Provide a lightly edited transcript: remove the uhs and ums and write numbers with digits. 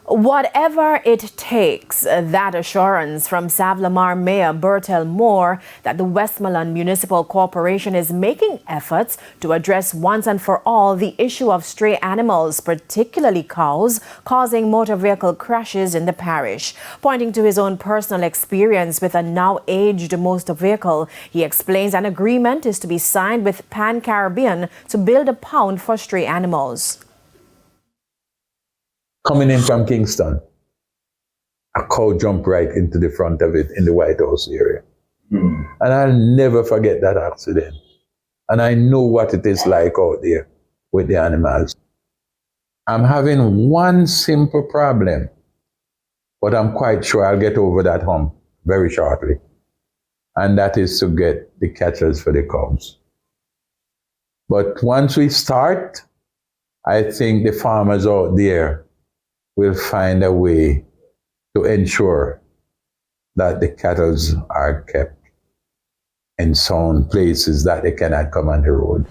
Whatever it takes, that assurance from Savlamar Mayor Bertel Moore that the Westmoreland Municipal Corporation is making efforts to address once and for all the issue of stray animals, particularly cows, causing motor vehicle crashes in the parish. Pointing to his own personal experience with a now aged motor vehicle, he explains an agreement is to be signed with Pan Caribbean to build a pound for stray animals. Coming in from Kingston, a cow jumped right into the front of it in the White House area. And I'll never forget that accident. And I know what it is like out there with the animals. I'm having one simple problem, but I'm quite sure I'll get over that hump very shortly. And that is to get the catchers for the cows. But once we start, I think the farmers out there will find a way to ensure that the cattle are kept in sound places that they cannot come on the road.